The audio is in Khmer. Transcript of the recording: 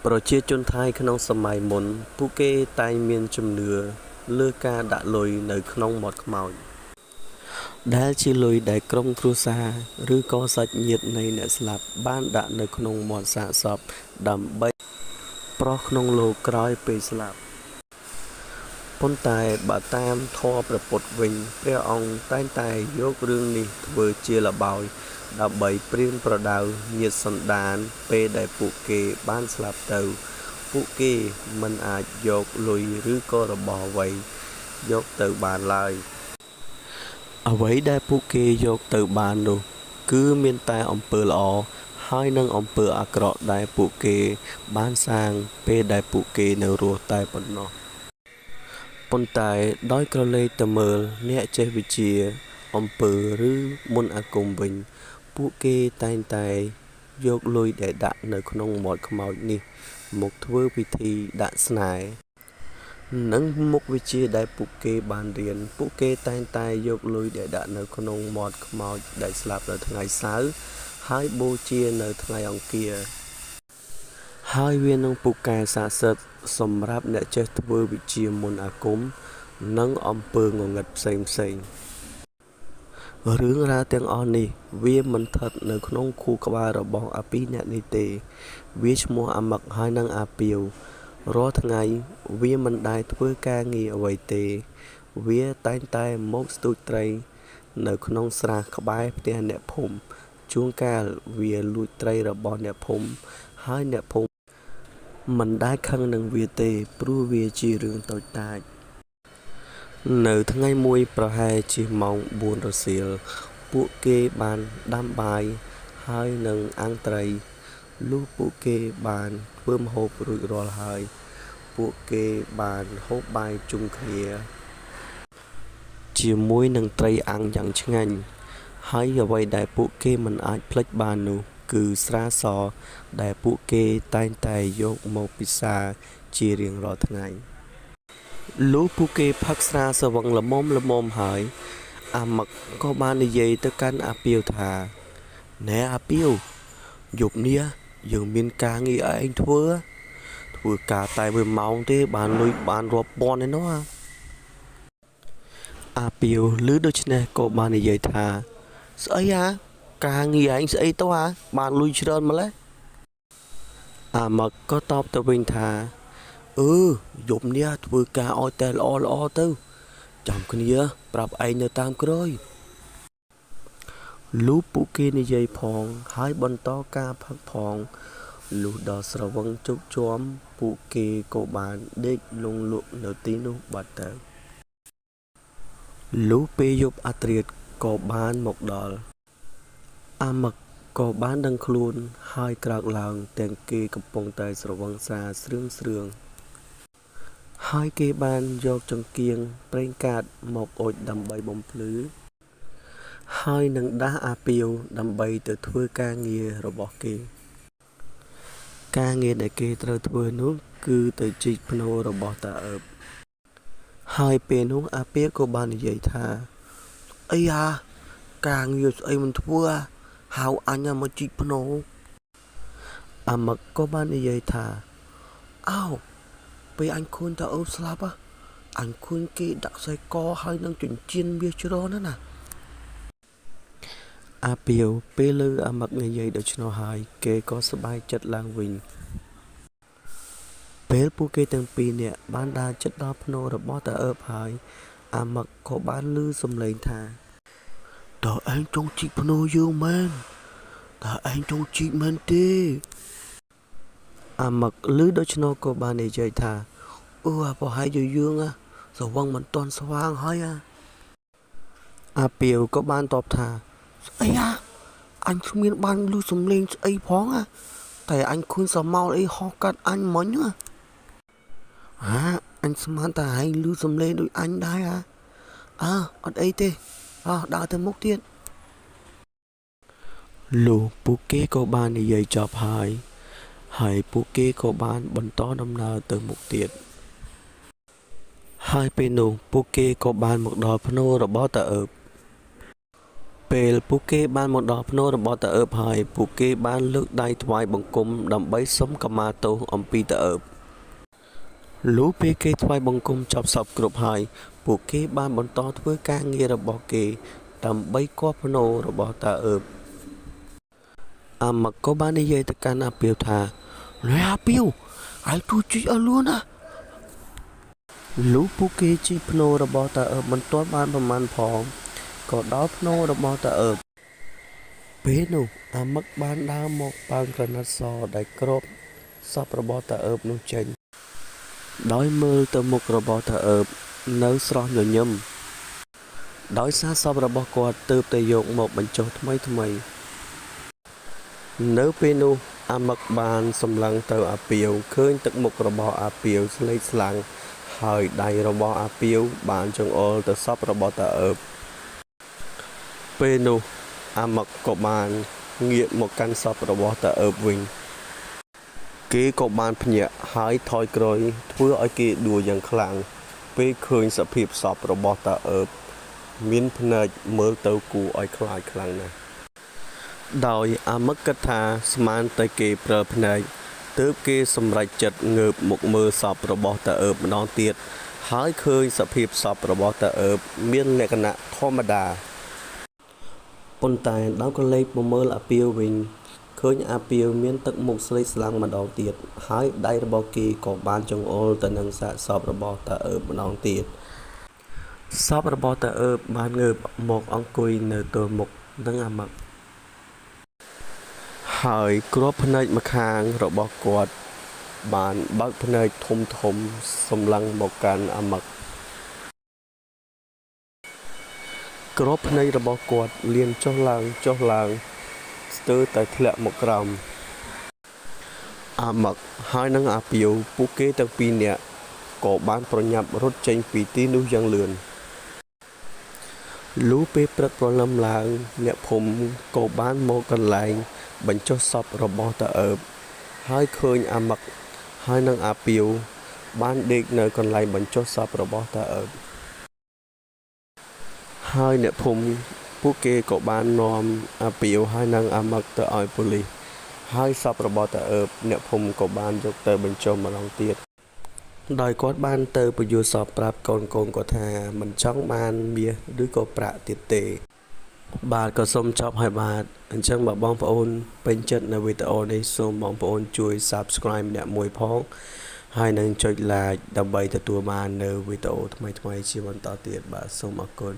ប្រជាជនថៃក្នុងសម័យមុនពួកគេតែងមានជំនឿលើការដាក់លុយនៅក្នុងមាត់ខ្មោចដែលជាលុយដែលក្រុមគ្រួសារឬក៏សាច់ញាតិនៃអ្នកស្លាប់បានដាក់នៅក្នុងមាត់សាកសពដើម្បីប្រោះក្នុងលោកក្រោយពេលស្លាប់ប៉ុន្តែបើតាមធម៌ព្រះពុទ្ធវិញព្រះអង្គតែងតែយករឿងនេះធ្វើជាល្បោយដើម្បីប្រៀនប្រដៅញាតិសន្តានពេលដែលពួកគេបានស្លាប់ទៅពួកគេមិនអាចយកលុយឬក៏របស់អ្វីយកទៅបានឡើយអ្វីដែលពួកគេយកទៅបាននោះគឺមានតែអំពើល្អហើយនិងអំពើអាក្រក់ដែលពួកគេបានសាងពេលដែលពួកគេនៅរស់តែប៉ុណ្ណោះប៉ុន្តែដោយក្រឡេកទៅមើលអ្នកចេះវិទ្យាអំពើឬមន្តអាគមវិញពួកគេតែងតែយកលុយដែលដាក់នៅក្នុងមាត់ខ្មោចនេះមកធ្វើពិធីដាក់ស្នេហ៍និងមុខវិជ្ជាដែលពួកគេបានរៀនពួកគេតែងតែយកលុយដែលដាក់នៅក្នុងមាត់ខ្មោចដែលស្លាប់នៅថ្ងៃសៅរ៍ហើយបូជានៅថ្ងៃអង្គារហើយវានឹងពូកែស័ក្តិសិទ្ធិសម្រាប់អ្នកចេះធ្វើវិជ្ជាមន្តអាគមនិងអំពើងងឹតផ្សេងរឿងរ៉ាវទាំងអស់នេះវាមិនស្ថិតនៅក្នុងខួរក្បាលរបស់អាពីរអ្នកនេះទេវាឈ្មោះអាម៉ឹកហើយនិងអាពាវរាល់ថ្ងៃវាមិនដែលធ្វើការងារអ្វីទេវាតែងតែមកស្ទូចត្រីនៅក្នុងស្រះក្បែរផ្ទះអ្នកភូមិជួនកាលវាលួចត្រីរបស់អ្នកភូមិហើយអ្នកភូមិមិនដែលខឹងនឹងវាទេព្រោះវាជារឿងតូចតាចនៅថ្ងៃមួយប្រហែលជាម៉ោង4រសៀលពួកគេបានដាំបាយហើយនឹងអាំងត្រីលុះពួកគេបានធ្វើម្ហូបរួចរាល់ហើយពួកគេបានហូបបាយជុំគ្នាជាមួយនឹងត្រីអាំងយ៉ាងឆ្ងាញ់ហើយអ្វីដែលពួកគេមិនអាចភ្លេចបាននោះគឺស្រាសដែលពួកគេតែងតែយកមកពិសាជារៀងរាល់ថ្ងៃលុះពួកគេផឹកស្រាស្វឹងល្មមហើយអាម៉ឹកក៏បាននិយាយទៅកាន់អាពាវថាណែអាពាវយប់នេះយើងមានការងារឲ្យឯងធ្វើការតែ1ម៉ោងទេបានលុយបានរាប់ពាន់ឯណោះអាពាវឮដូច្នេះក៏បាននិយាយថាស្អីការងារឯងស្អីទៅបានលុយច្រើនម្ល៉េះអាម៉ឹកក៏តបទៅវិញថាយប់នេះធ្វើការឲ្យតែល្អទៅចាំគ្នាប្រាប់ឯងនៅតាមក្រោយលុះពួកគេនិយាយផងហើយបន្តការផឹកផងលុះដល់ស្រវឹងជោគជាំពួកគេក៏បានដេកលង់លក់នៅទីនោះបាត់ទៅលុះពេលយប់អាធ្រាត្រក៏បានមកដល់អាម៉ឹកក៏បានដឹងខ្លួនហើយក្រោកឡើងទាំងគេកំពុងតែស្រវឹងសាស្រឿងហើយគេបានយកចង្កៀងប្រេងកាតមកអុជដើម្បីបំភ្លឺហើយនឹងដាស់អាពាវដើម្បីទៅធ្វើការងាររបស់គេការងារដែលគេត្រូវធ្វើនោះគឺទៅជីកភ្នូររបស់តាអើបហើយពេលនោះអាពាវក៏បាននិយាយថាអីការងារស្អីមិនធ្វើហៅអញមកជីកភ្នូរអាម៉ឹកក៏បាននិយាយថាពេលអញឃើញតាអើបស្លាប់អញឃើញគេដាក់ខ្សែកហើយនឹងចិញ្ចៀនវាច្រើនណាអាពាវពេលឮអាម៉ឹកនិយាយដូច្នោះហើយគេក៏សប្បាយចិត្តឡើងវិញពេលពួកគេទាំងពីរនាក់បានដើរជិតដល់ភ្នូររបស់តាអើបហើយអាម៉ឹកក៏បានឮសំឡេងថាតើឯងចង់ជីកភ្នូរយើងមែនតើឯងចង់ជីកមែនទេអាម៉ឹកឮដូច្នោះក៏បាននិយាយថាប្រហែលជាយើងស្រវឹងមិនទាន់ស្វាងហើយអាពាវក៏បានតបថាស្អីអញគ្មានបានឮសំឡេងស្អីផងតែអញឃើញសមោលអីហោះកាត់អញមិញអញស្មានតែឯងឮសំឡេងដូចអញដែរអត់អីទេដើរទៅមុខទៀតលុះពួកគេក៏បាននិយាយចប់ហើយពួកគេក៏បានបន្តដំណើរទៅមុខទៀតហើយពេលនោះពួកគេក៏បានមកដល់ភ្នូររបស់តាអើប ពេលពួកគេបានមកដល់ភ្នូររបស់តាអឺបហើយពួកគេបានលើកដៃថ្វាយបង្គំដើម្បីសុំខមាទោសអំពីតាអឺបលុះពេលគេថ្វាយបង្គំចប់សពគ្រប់ហើយពួកគេបានបន្តធ្វើការងាររបស់គេដើម្បីគាស់ភ្នូររបស់តាអឺបអាម៉ាក់ក៏បាននិយាយទៅកាន់អាពីវថាលើអាពីវឲ្យទូជីឲ្យលួនណាលុះពួកគេជីភ្នូររបស់តាអឺបមិនទាន់បានប្រមាណផងក៏ដល់ភ្នូររបស់តាអឺបពេលនោះអាម៉ាក់បានដើរមកប៉ើងក្រណាត់សដែលគ្របសពរបស់តាអឺបនោះចេញដោយមើលទៅមុខរបស់តាអឺបនៅស្រស់ញញឹមដោយសារសពរបស់គាត់ទើបតែយកមកបញ្ចុះថ្មីនៅពេលនោះអាម៉ាក់បានសម្លឹងទៅអាពីវឃើញទឹកមុខរបស់អាពីវស្លេកស្លាំងហើយដៃរបស់អាពីវបានចង្អុលទៅសពរបស់តាអឺបពេលនោះអាម៉ាក់ក៏បានងាកមកកាន់សពរបស់តាអឺបវិញគេក៏បានភ្ញាក់ហើយថយក្រោយធ្វើឲ្យគេដួលយ៉ាងខ្លាំងពេលឃើញសភាពសពរបស់តាអឺបមានភ្នែកមើលទៅគួរឲ្យខ្លាចខ្លាំងណាស់ដោយអាម៉ាក់គិតថាស្មានតែគេព្រើភ្នែកទើបគេសម្រេចចិត្តងើបមកមើលសពរបស់តាអឺបម្ដងទៀតហើយឃើញសភាពសពរបស់តាអឺបមានលក្ខណៈធម្មតាប៉ុន្តែដល់ក៏លេចមកមើលអាពីវវិញឃើញអាពីវមានទឹកមុខស្លេកស្លាំងម្ដងទៀតហើយដៃរបស់គេក៏បានចង្អុលទៅនឹងសាកសពរបស់តាអឺបម្ដងទៀតសពរបស់តាអឺបបានងើបមកអង្គុយនៅទល់មុខនឹងអាម៉ាក់ហើយគ្រាប់ភ្នែកម្ខាងរបស់គាត់បានបើកភ្នែកធំសម្លឹងមកកាន់អាម៉ាក់គ្រាប់ភ្នែករបស់គាត់លៀនចុះឡើងស្ទើរតែធ្លាក់មកក្រោមអាម៉ាក់ហើយនិងអាពីវពួកគេទាំងពីរនាក់ក៏បានប្រញាប់រត់ចេញពីទីនោះយ៉ាងលឿនលុះពេលព្រឹកព្រលឹមឡើងអ្នកភូមិក៏បានមកកន្លែងបញ្ចុះសពរបស់តាអឺបហើយឃើញអាម៉ាក់ហើយនិងអាពីវបានដេកនៅកន្លែងបញ្ចុះសពរបស់តាអឺបហើយអ្នកភូមិពួកគេក៏បាននាំអាពីវហើយនិងអាម៉ាក់ទៅឲ្យប៉ូលីសហើយសពរបស់តាអឺបអ្នកភូមិក៏បានយកទៅបញ្ចុះម្ដងទៀតដោយគាត់បានទៅពន្យល់សពប្រាប់កូនគាត់ថាមិនចង់បានមាសឬក៏ប្រាក់ទៀតទេបាទក៏សូមចប់ហើយបាទអញ្ចឹងបើបងប្អូនពេញចិត្តនៅវីដេអូនេះសូមបងប្អូនជួយ Subscribe ម្នាក់មួយផងហើយនឹងចុច Like ដើម្បីទទួលបាននៅវីដេអូថ្មីៗជាបន្តទៀតបាទសូមអរគុណ